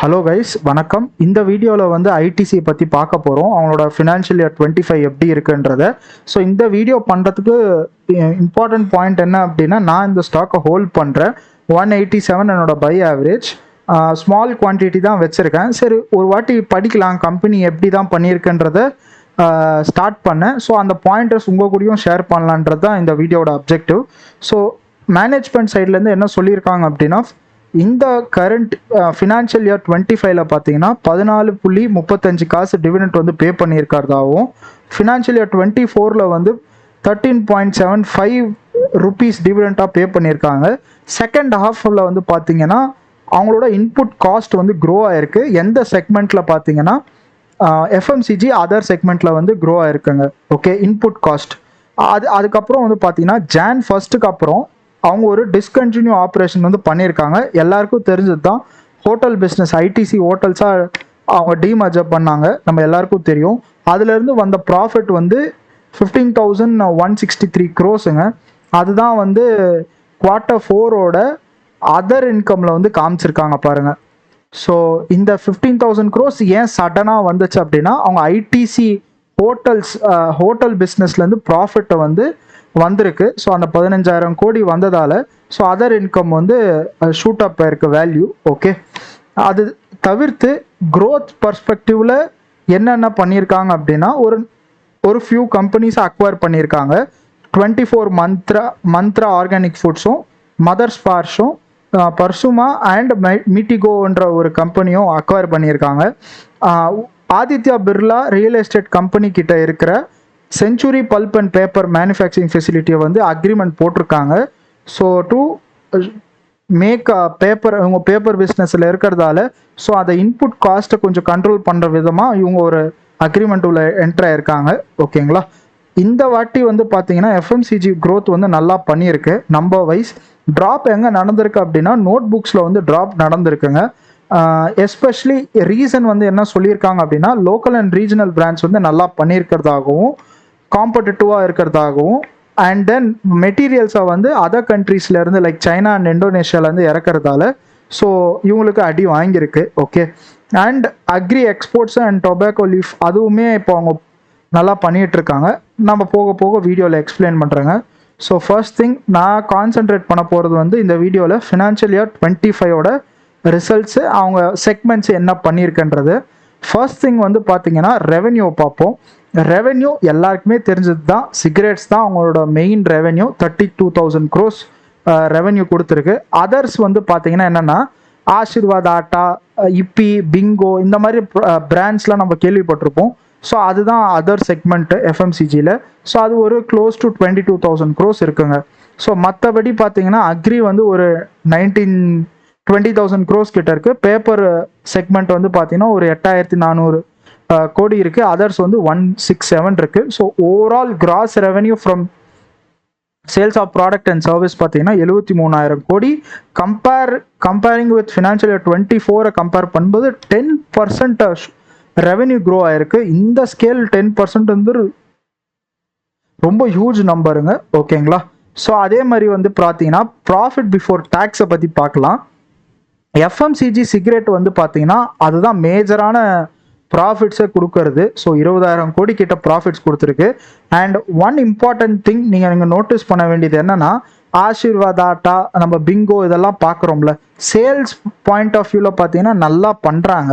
Hello guys, வணக்கம். இந்த வீடியோவில் வந்து ஐடிசி பற்றி பார்க்க போகிறோம். அவங்களோட ஃபினான்ஷியல் இயர் 25 எப்படி இருக்குன்றத. ஸோ இந்த வீடியோ பண்ணுறதுக்கு இம்பார்ட்டன்ட் பாயிண்ட் என்ன அப்படின்னா, நான் இந்த ஸ்டாக்கை ஹோல்ட் பண்ணுறேன். 187 என்னோட பை ஆவரேஜ். ஸ்மால் குவான்டிட்டி தான் வச்சுருக்கேன். சரி, ஒரு வாட்டி படிக்கலாம் கம்பெனி எப்படி தான் பண்ணியிருக்குன்றத ஸ்டார்ட் பண்ணேன். ஸோ அந்த பாயிண்டர்ஸ் உங்கள் கூடயும் ஷேர் பண்ணலான்றது தான் இந்த வீடியோட அப்ஜெக்டிவ். ஸோ மேனேஜ்மெண்ட் சைட்லேருந்து என்ன சொல்லியிருக்காங்க அப்படின்னா, இந்த கரண்ட் ஃபினான்ஷியல் இயர் 25ல பார்த்தீங்கன்னா 14.35 காசு டிவிடெண்ட் வந்து பே பண்ணியிருக்கிறதாகவும், ஃபினான்ஷியல் இயர் 24ல வந்து 13.75 ருபீஸ் டிவிடெண்ட்டாக பே பண்ணியிருக்காங்க. செகண்ட் ஹாஃபில் வந்து பார்த்தீங்கன்னா அவங்களோட இன்புட் காஸ்ட் வந்து க்ரோ ஆகிருக்கு. எந்த செக்மெண்ட்டில் பார்த்தீங்கன்னா எஃப்எம்சிஜி அதர் செக்மெண்ட்டில் வந்து க்ரோ ஆகிருக்குங்க. ஓகே, இன்புட் காஸ்ட் அதுக்கப்புறம் வந்து பார்த்தீங்கன்னா Jan 1க்கு அப்புறம் அவங்க ஒரு டிஸ்கண்டினியூ ஆப்ரேஷன் வந்து பண்ணியிருக்காங்க. எல்லாருக்கும் தெரிஞ்சது தான். ஹோட்டல் பிஸ்னஸ் ஐடிசி ஹோட்டல்ஸாக அவங்க டீமர்ஜர் பண்ணாங்க, நம்ம எல்லாருக்கும் தெரியும். அதுலேருந்து வந்த ப்ராஃபிட் வந்து 15,163 crores. அதுதான் வந்து Q4 அதர் இன்கமில் வந்து காமிச்சிருக்காங்க பாருங்க. ஸோ இந்த 15,000 crores ஏன் சடனாக வந்துச்சு அப்படின்னா, அவங்க ஐடிசி ஹோட்டல் பிஸ்னஸ்லேருந்து ப்ராஃபிட்டை வந்து வந்திருக்கு. ஸோ அந்த 15,000 கோடி வந்ததால் ஸோ அதர் இன்கம் வந்து ஷூட் அப் ஆயிருக்கு வேல்யூ. ஓகே, அது தவிர்த்து க்ரோத் பர்ஸ்பெக்டிவில் என்னென்ன பண்ணியிருக்காங்க அப்படின்னா, ஒரு ஃபியூ கம்பெனிஸை அக்வயர் பண்ணியிருக்காங்க. 24 மந்த்ரா ஆர்கானிக் ஃபுட்ஸும், மதர் ஸ்பார்ஷும், பர்சுமா அண்ட் மீட்டிகோன்ற ஒரு கம்பெனியும் அக்வயர் பண்ணியிருக்காங்க. Aditya Birla real estate company கிட்ட இருக்கிற century pulp and paper manufacturing ஃபெசிலிட்டியை வந்து அக்ரிமெண்ட் போட்டிருக்காங்க. ஸோ டு மேக் பேப்பர், இவங்க பேப்பர் பிஸ்னஸில் இருக்கிறதால ஸோ அதை இன்புட் காஸ்ட்டை கொஞ்சம் கண்ட்ரோல் பண்ணுற விதமாக இவங்க ஒரு அக்ரிமெண்ட் உள்ள என்ட்ரு ஆயிருக்காங்க. ஓகேங்களா, இந்த வாட்டி வந்து பார்த்தீங்கன்னா எஃப்எம்சிஜி க்ரோத் வந்து நல்லா பண்ணியிருக்கு. நம்பர் வைஸ் ட்ராப் எங்கே நடந்திருக்கு அப்படின்னா, நோட் புக்ஸில் வந்து ட்ராப் நடந்திருக்குங்க. எஸ்பெஷலி ரீசன் வந்து என்ன சொல்லியிருக்காங்க அப்படின்னா, லோக்கல் அண்ட் ரீஜனல் பிராண்ட்ஸ் வந்து நல்லா பண்ணியிருக்கிறதாகவும், காம்படிட்டிவாக இருக்கிறதாகவும், அண்ட் தென் மெட்டீரியல்ஸை வந்து அதர் கண்ட்ரீஸ்லேருந்து லைக் சைனா அண்ட் இந்தோனேஷியாவிலேருந்து இறக்கிறதால ஸோ இவங்களுக்கு அடி வாங்கியிருக்கு. Okay, and agri exports and tobacco leaf அதுவுமே இப்போ அவங்க நல்லா பண்ணிகிட்ருக்காங்க. நம்ம போக போக வீடியோவில் எக்ஸ்பிளைன் பண்ணுறேங்க. ஸோ ஃபர்ஸ்ட் திங் நான் கான்சென்ட்ரேட் பண்ண போகிறது வந்து இந்த வீடியோவில் ஃபினான்ஷியல் இயர் 25 ரிசல்ட்ஸு, அவங்க செக்மெண்ட்ஸ் என்ன பண்ணியிருக்குன்றது. ஃபர்ஸ்ட் திங் வந்து பார்த்தீங்கன்னா ரெவென்யூ பார்ப்போம். ரெவென்யூ எல்லாருக்குமே தெரிஞ்சது தான், சிகரெட்ஸ் தான் அவங்களோட மெயின் ரெவென்யூ. 32,000 crores ரெவென்யூ கொடுத்துருக்கு. அதர்ஸ் வந்து பார்த்தீங்கன்னா என்னென்னா, ஆஷிர்வாத் ஆட்டா, இப்பி, பிங்கோ இந்த மாதிரி பிராண்ட்ஸ்லாம் நம்ம கேள்விப்பட்டிருப்போம். ஸோ அதுதான் அதர் செக்மெண்ட்டு எஃப்எம்சிஜியில். ஸோ அது ஒரு க்ளோஸ் டு 22,000 crores இருக்குங்க. ஸோ மற்றபடி பார்த்தீங்கன்னா அக்ரி வந்து ஒரு 20,000 crores கிட்ட இருக்குது. பேப்பர் செக்மெண்ட் வந்து பார்த்தீங்கன்னா ஒரு 8,400 கோடி இருக்குது. அதர்ஸ் வந்து 167 இருக்குது. So overall gross revenue from sales of product and service பார்த்தீங்கன்னா 73,000 கோடி. Comparing with financial year 24 compare பண்ணும்போது 10% ரெவென்யூ க்ரோ ஆயிருக்கு. இந்த ஸ்கேல் 10% வந்து ரொம்ப ஹியூஜ் நம்பருங்க. ஓகேங்களா, ஸோ அதே மாதிரி வந்து பார்த்தீங்கன்னா ப்ராஃபிட் பிஃபோர் டேக்ஸை பற்றி பார்க்கலாம். எஃப்எம்சிஜி சிகரெட் வந்து பார்த்தீங்கன்னா அதுதான் மேஜரான ப்ராஃபிட்ஸை கொடுக்கறது. ஸோ 20,000 கோடி கிட்ட ப்ராஃபிட்ஸ் கொடுத்துருக்கு. அண்ட் ஒன் இம்பார்ட்டன்ட் திங் நீங்கள் நோட்டீஸ் பண்ண வேண்டியது என்னன்னா, ஆஷிர்வாத் ஆட்டா, நம்ம பிங்கோ இதெல்லாம் பார்க்குறோம்ல, சேல்ஸ் பாயிண்ட் ஆஃப் வியூவில் பார்த்தீங்கன்னா நல்லா பண்ணுறாங்க.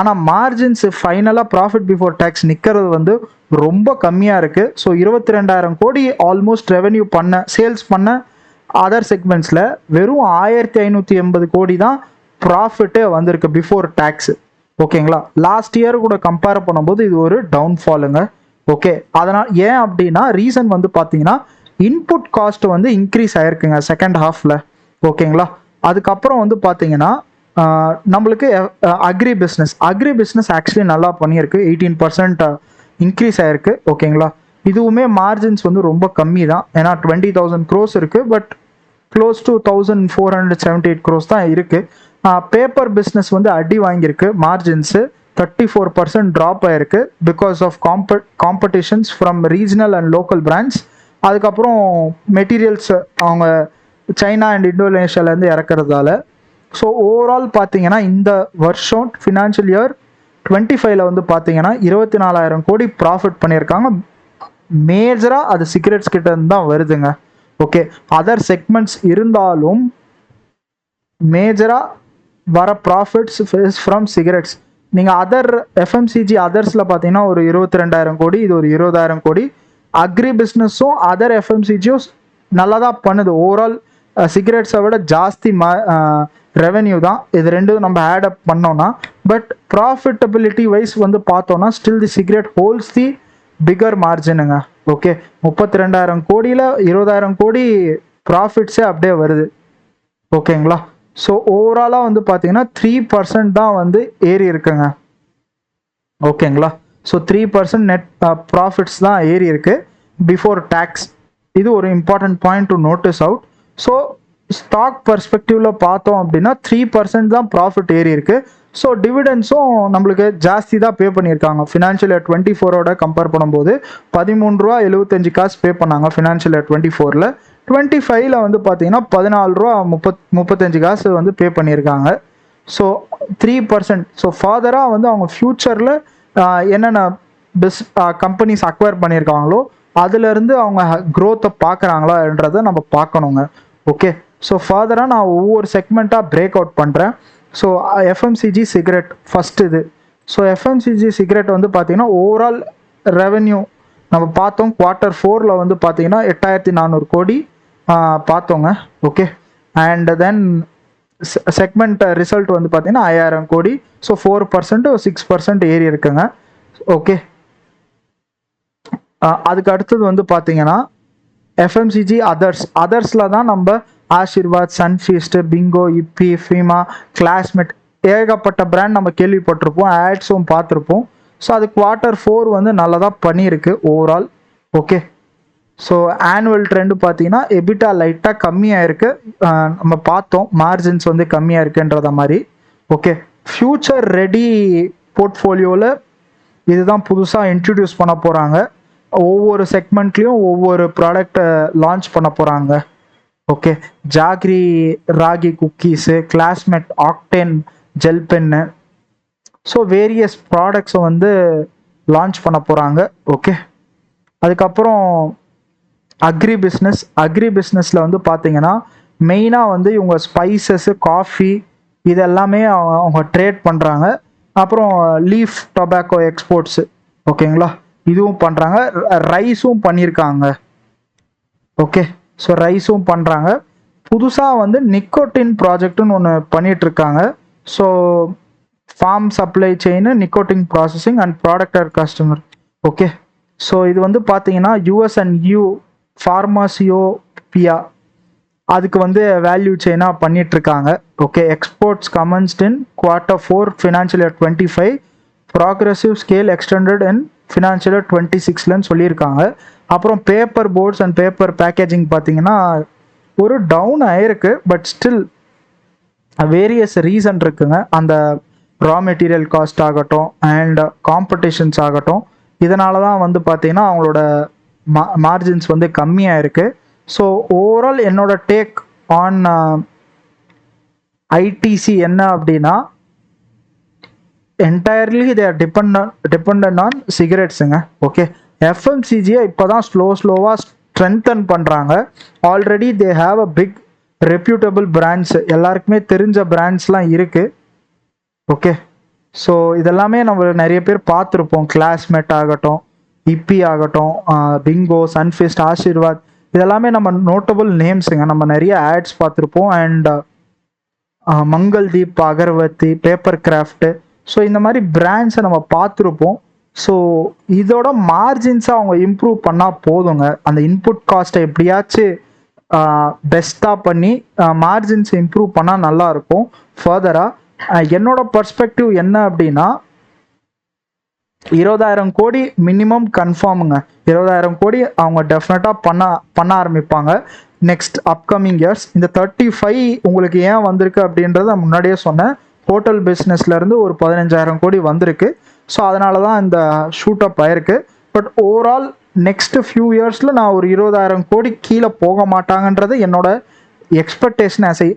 ஆனால் மார்ஜின்ஸ் ஃபைனலாக ப்ராஃபிட் பிஃபோர் டேக்ஸ் நிற்கிறது வந்து ரொம்ப கம்மியாக இருக்குது. ஸோ 22,000 கோடி ஆல்மோஸ்ட் ரெவென்யூ சேல்ஸ் பண்ண அதர் செக்மெண்ட்ஸில் வெறும் 1,580 கோடி தான் ப்ராஃபிட்டே வந்திருக்கு பிஃபோர் டேக்ஸு. ஓகேங்களா, லாஸ்ட் இயர் கூட கம்பேர் பண்ணும்போது இது ஒரு டவுன்ஃபாலுங்க. ஓகே, அதனால் ஏன் அப்படின்னா ரீசன் வந்து பார்த்தீங்கன்னா இன்புட் காஸ்ட் வந்து இன்க்ரீஸ் ஆயிருக்குங்க செகண்ட் ஹாஃபில். ஓகேங்களா, அதுக்கப்புறம் வந்து பார்த்தீங்கன்னா நம்மளுக்கு அக்ரி பிஸ்னஸ் ஆக்சுவலி நல்லா பண்ணியிருக்கு. 18% இன்க்ரீஸ் ஆயிருக்கு. ஓகேங்களா, இதுவுமே மார்ஜின்ஸ் வந்து ரொம்ப கம்மி தான். ஏன்னா 20,000 crores இருக்குது, பட் க்ளோஸ் டு 1,478 crores தான் இருக்குது. பேப்பர் பிஸ்னஸ் வந்து அடி வாங்கியிருக்கு. மார்ஜின்ஸு 34% ட்ராப் ஆயிருக்கு because of competitions from regional and local brands. அதுக்கப்புறம் மெட்டீரியல்ஸ் அவங்க சைனா அண்ட் இந்தோனேஷியாவிலேருந்து இறக்குறதால ஸோ ஓவரால் பார்த்தீங்கன்னா இந்த வருஷம் ஃபினான்ஷியல் இயர் 25ல் வந்து பார்த்தீங்கன்னா 24,000 கோடி ப்ராஃபிட் பண்ணியிருக்காங்க. மேஜராக அது சிகரெட்ஸ் கிட்ட இருந்து தான் வருதுங்க. ஓகே, அதர் செக்மெண்ட்ஸ் இருந்தாலும் மேஜராக வர ப்ராஃபிட்ஸ் இஸ் ஃப்ரம் சிகரெட்ஸ். நீங்கள் அதர் எஃப்எம்சிஜி அதர்ஸில் பார்த்தீங்கன்னா ஒரு 22,000 கோடி, இது ஒரு 20,000 கோடி. அக்ரி பிஸ்னஸும் அதர் எஃப்எம்சிஜியும் நல்லா தான் பண்ணுது. ஓவரால் சிகரெட்ஸை விட ஜாஸ்தி ரெவென்யூ தான். இது ரெண்டும் நம்ம ஆட் அப் பண்ணோன்னா, பட் ப்ராஃபிட்டபிலிட்டி வைஸ் வந்து பார்த்தோன்னா still the cigarette holds the bigger மார்ஜினுங்க. ஓகே, 32,000 கோடியில் 20,000 கோடி ப்ராஃபிட்ஸே அப்படியே வருது. ஓகேங்களா? ஸோ ஓவராலாக வந்து பார்த்தீங்கன்னா 3% தான் வந்து ஏறி இருக்குங்க. ஓகேங்களா? ஸோ 3% நெட் ப்ராஃபிட்ஸ் தான் ஏறி இருக்கு பிஃபோர் டேக்ஸ். இது ஒரு important point to notice out. So stock பர்ஸ்பெக்டிவ்ல பார்த்தோம் அப்படின்னா 3% தான் ப்ராஃபிட் ஏறி இருக்கு. ஸோ டிவிடெண்ட்ஸும் நம்மளுக்கு ஜாஸ்தி தான் பே பண்ணியிருக்காங்க. ஃபினான்ஷியல் இயர் 24ஓட கம்பேர் பண்ணும்போது 13 ரூபா 75 காசு பே பண்ணாங்க ஃபினான்ஷியல் இயர் 24ல். 25ல் வந்து பார்த்தீங்கன்னா 14 ரூபா 35 காசு வந்து பே பண்ணியிருக்காங்க. ஸோ 3%. ஸோ ஃபாதராக வந்து அவங்க ஃப்யூச்சரில் என்னென்ன கம்பெனிஸ் அக்வயர் பண்ணியிருக்காங்களோ அதுலேருந்து அவங்க க்ரோத்தை பார்க்குறாங்களான்றதை நம்ம பார்க்கணுங்க. ஓகே, ஸோ ஃபர்தராக நான் ஒவ்வொரு செக்மெண்ட்டாக பிரேக் அவுட் பண்ணுறேன். ஸோ எஃப்எம்சிஜி சிகரெட் ஃபஸ்ட் இது. ஸோ எஃப்எம்சிஜி சிகரெட் வந்து பார்த்தீங்கன்னா ஓவரால் ரெவென்யூ நம்ம பார்த்தோம். Q4 வந்து பார்த்தீங்கன்னா 8,400 கோடி பார்த்தோங்க. Okay, and then segment result வந்து பார்த்தீங்கன்னா 5,000 கோடி. ஸோ 4% 6% ஏறி இருக்குங்க. ஓகே, அதுக்கு அடுத்தது வந்து பார்த்தீங்கன்னா எஃப்எம்சிஜி அதர்ஸில் தான் நம்ம ஆஷிர்வாத், சன்ஃபீஸ்ட், பிங்கோ, இப்பி, ஃபீமா, கிளாஸ்மேட் ஏகப்பட்ட பிராண்ட் நம்ம கேள்விப்பட்டிருப்போம், ஆட்ஸும் பார்த்துருப்போம். ஸோ அது Q4 வந்து நல்லா தான் பண்ணியிருக்கு overall. Okay, so annual trend பார்த்தீங்கன்னா எபிட்டா லைட்டாக கம்மியாக இருக்குது. நம்ம பார்த்தோம் மார்ஜின்ஸ் வந்து கம்மியாக இருக்குன்றத மாதிரி. ஓகே, ஃப்யூச்சர் ரெடி போர்ட்ஃபோலியோவில் இதுதான் புதுசாக இன்ட்ரடியூஸ் பண்ண போகிறாங்க. ஒவ்வொரு செக்மெண்ட்லேயும் ஒவ்வொரு ப்ராடக்டை லான்ச் பண்ண போகிறாங்க. Okay, jaggery ragi cookies, classmate octane gel pen, so various ப்ராடக்ட்ஸை வந்து லான்ச் பண்ண போகிறாங்க. ஓகே, அதுக்கப்புறம் அக்ரி பிஸ்னஸில் வந்து பார்த்தீங்கன்னா மெயினாக வந்து இவங்க ஸ்பைசஸ்ஸு, காஃபி இதெல்லாமே அவங்க ட்ரேட் பண்ணுறாங்க. அப்புறம் லீஃப் டொபாக்கோ எக்ஸ்போர்ட்ஸு, ஓகேங்களா, இதுவும் பண்ணுறாங்க. ரைஸும் பண்ணியிருக்காங்க. ஓகே, ஸோ ரைஸும் பண்ணுறாங்க. புதுசாக வந்து நிக்கோட்டின் ப்ராஜெக்ட்னு ஒன்று பண்ணிகிட்ருக்காங்க. So farm supply chain, nicotine processing and product or customer. Okay, so இது வந்து பார்த்தீங்கன்னா US and EU ஃபார்மாசியோபியா அதுக்கு வந்து வேல்யூ செயினாக பண்ணிகிட்ருக்காங்க. Okay, exports commenced in Q4 financial year 25, progressive scale extended in financial year 26லன்னு சொல்லியிருக்காங்க. அப்புறம் paper boards and paper packaging பார்த்தீங்கன்னா ஒரு டவுன் ஆயிருக்கு, பட் ஸ்டில் வேரியஸ் ரீசன் இருக்குங்க. அந்த ரா மெட்டீரியல் காஸ்ட் ஆகட்டும் அண்ட் காம்படிஷன்ஸ் ஆகட்டும், இதனால தான் வந்து பார்த்தீங்கன்னா அவங்களோட மார்ஜின்ஸ் வந்து கம்மியாக இருக்குது. ஸோ ஓவரால் என்னோட டேக் ஆன் ஐடிசி என்ன அப்படின்னா entirely they are depend on சிகரெட்ஸுங்க. ஓகே, எஃப்எம்சிஜியை இப்போ தான் ஸ்லோவாக ஸ்ட்ரென்தன் பண்ணுறாங்க. Already they have a big reputable brands, எல்லாருக்குமே தெரிஞ்ச பிராண்ட்ஸ்லாம் இருக்குது. ஓகே, ஸோ இதெல்லாமே நம்ம நிறைய பேர் பார்த்துருப்போம். கிளாஸ்மேட் ஆகட்டும், இப்பி ஆகட்டும், பிங்கோ, சன்ஃபிஸ்ட், ஆஷிர்வாத், இதெல்லாமே நம்ம நோட்டபுள் நேம்ஸுங்க. நம்ம நிறைய ஆட்ஸ் பார்த்துருப்போம். And Mangaldeep, agarbatti, paper craft, so இந்த மாதிரி பிராண்ட்ஸை நம்ம பார்த்துருப்போம். ஸோ இதோட மார்ஜின்ஸை அவங்க இம்ப்ரூவ் பண்ணால் போதுங்க. அந்த இன்புட் காஸ்ட்டை எப்படியாச்சும் பெஸ்ட்டாக பண்ணி மார்ஜின்ஸை இம்ப்ரூவ் பண்ணால் நல்லாயிருக்கும். ஃபர்தராக என்னோட பர்ஸ்பெக்டிவ் என்ன அப்படின்னா 20,000 கோடி மினிமம் கன்ஃபார்முங்க. 20,000 கோடி அவங்க டெஃபினட்டாக பண்ண ஆரம்பிப்பாங்க நெக்ஸ்ட் அப்கமிங் இயர்ஸ். இந்த 35 உங்களுக்கு ஏன் வந்திருக்கு அப்படின்றத முன்னாடியே சொன்னேன். ஹோட்டல் பிஸ்னஸ்லேருந்து ஒரு 15,000 கோடி வந்திருக்கு. ஸோ அதனால தான் இந்த ஷூட் அப் ஆயிருக்கு. பட் ஓவரால் நெக்ஸ்ட் ஃபியூ இயர்ஸில் நான் ஒரு 20,000 கோடி கீழே போக மாட்டாங்கன்றது என்னோட எக்ஸ்பெக்டேஷன் ஆஸ் எ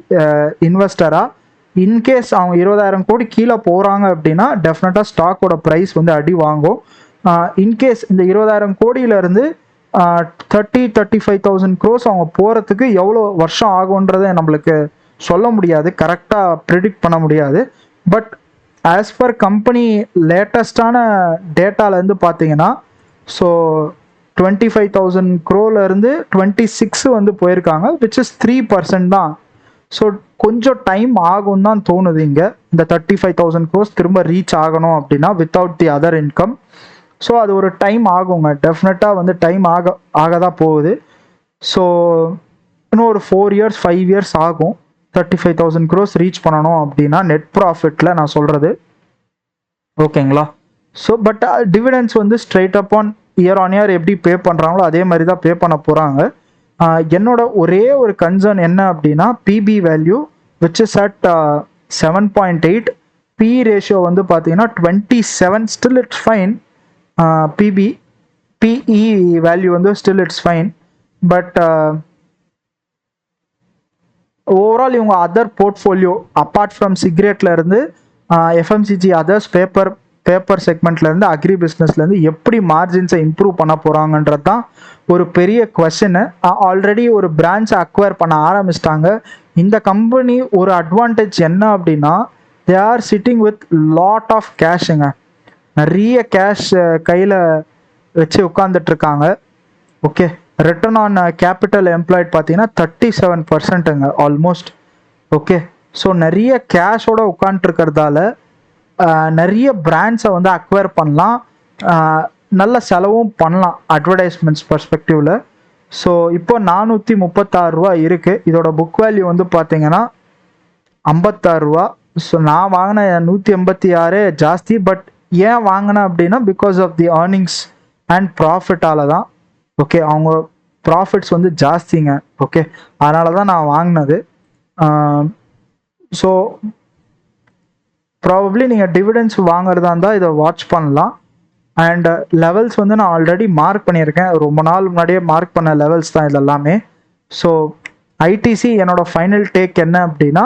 இன்வெஸ்டராக. இன்கேஸ் அவங்க 20,000 கோடி கீழே போகிறாங்க அப்படின்னா டெஃபினட்டாக ஸ்டாக்கோட ப்ரைஸ் வந்து அடி வாங்கும். இன்கேஸ் இந்த 20,000 கோடியிலேருந்து 35,000 க்ரோஸ் அவங்க போகிறதுக்கு எவ்வளோ வருஷம் ஆகுன்றதை நம்மளுக்கு சொல்ல முடியாது, கரெக்டாக ப்ரிடிக்ட் பண்ண முடியாது. பட் ஆஸ் பர் கம்பெனி லேட்டஸ்டான டேட்டாலேருந்து பார்த்தீங்கன்னா ஸோ 25,000 க்ரோலேருந்து 26 வந்து போயிருக்காங்க, விச் இஸ் 3% தான். ஸோ கொஞ்சம் டைம் ஆகும் தான் தோணுது இங்கே. இந்த 35,000 க்ரோஸ் திரும்ப ரீச் ஆகணும் அப்படின்னா without the other income. So அது ஒரு டைம் ஆகுங்க, டெஃபினட்டாக வந்து டைம் ஆக தான் போகுது. ஸோ இன்னும் ஒரு 4 இயர்ஸ் 5 இயர்ஸ் ஆகும் 35,000 க்ரோஸ் ரீச் பண்ணணும் அப்படின்னா நெட் ப்ராஃபிட்டில் நான் சொல்கிறது. ஓகேங்களா? ஸோ பட் டிவிடெண்ட்ஸ் வந்து straight up on year on year எப்படி பே பண்ணுறாங்களோ அதே மாதிரி தான் பே பண்ண போகிறாங்க. என்னோட ஒரே ஒரு கன்சர்ன் என்ன அப்படின்னா PB value which is at 7.8, P ratio வந்து பார்த்தீங்கன்னா 27, still it's fine. PE value வந்து still it's fine. But overall இவங்க அதர் போர்ட்ஃபோலியோ அப்பார்ட் ஃப்ரம் சிகரெட்ல இருந்து எஃப்எம்சிஜி அதர்ஸ் பேப்பர் செக்மெண்ட்லேருந்து அக்ரி பிஸ்னஸ்லேருந்து எப்படி மார்ஜின்ஸை இம்ப்ரூவ் பண்ண போகிறாங்கன்றது தான் ஒரு பெரிய கொஸ்டின். ஆல்ரெடி ஒரு பிரான்ச்சை அக்வயர் பண்ண ஆரம்பிச்சிட்டாங்க. இந்த கம்பெனி ஒரு அட்வான்டேஜ் என்ன அப்படின்னா they are sitting with lot of கேஷுங்க, நிறைய கேஷ் கையில் வச்சு உட்காந்துட்ருக்காங்க. Okay, return on capital employed பார்த்தீங்கன்னா 37%ங்க ஆல்மோஸ்ட். ஓகே, ஸோ நிறைய கேஷோட உட்காந்துருக்கிறதால நிறைய பிராண்ட்ஸை வந்து அக்வயர் பண்ணலாம், நல்ல செலவும் பண்ணலாம் அட்வர்டைஸ்மெண்ட்ஸ் பர்ஸ்பெக்டிவில். ஸோ இப்போ 436 ரூபா இருக்குது. இதோட புக் வேல்யூ வந்து பார்த்தீங்கன்னா 56 ரூபா. ஸோ நான் வாங்கின 186 ஜாஸ்தி. பட் ஏன் வாங்கினேன் அப்படின்னா because of the earnings and ப்ராஃபிட்டால் தான். ஓகே, அவங்க ப்ராஃபிட்ஸ் வந்து ஜாஸ்திங்க. ஓகே, அதனால தான் நான் வாங்கினது. ஸோ ப்ராபப்ளி நீங்கள் டிவிடெண்ட்ஸ் வாங்குறதா இருந்தால் இதை வாட்ச் பண்ணலாம். அண்ட் லெவல்ஸ் வந்து நான் ஆல்ரெடி மார்க் பண்ணியிருக்கேன், ரொம்ப நாள் முன்னாடியே மார்க் பண்ண லெவல்ஸ் தான் இது எல்லாமே. ஸோ ஐடிசி என்னோட ஃபைனல் டேக் என்ன அப்படின்னா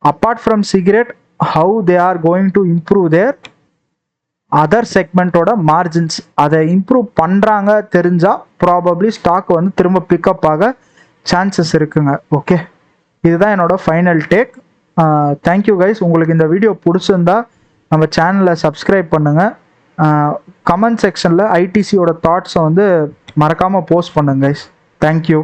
apart from cigarette how they are going to improve their other செக்மெண்ட்டோட மார்ஜின்ஸ், அதை இம்ப்ரூவ் பண்ணுறாங்க தெரிஞ்சால் ப்ராபப்ளி ஸ்டாக் வந்து திரும்ப பிக்கப் ஆக சான்சஸ் இருக்குங்க. ஓகே, இதுதான் என்னோட ஃபைனல் டேக். Thank you guys. உங்களுக்கு இந்த வீடியோ பிடிச்சிருந்தா நம்ம சேனலை சப்ஸ்கிரைப் பண்ணுங்கள். கமெண்ட் செக்ஷனில் ஐடிசியோட தாட்ஸை வந்து மறக்காமல் போஸ்ட் பண்ணுங்க கைஸ். தேங்க்யூ.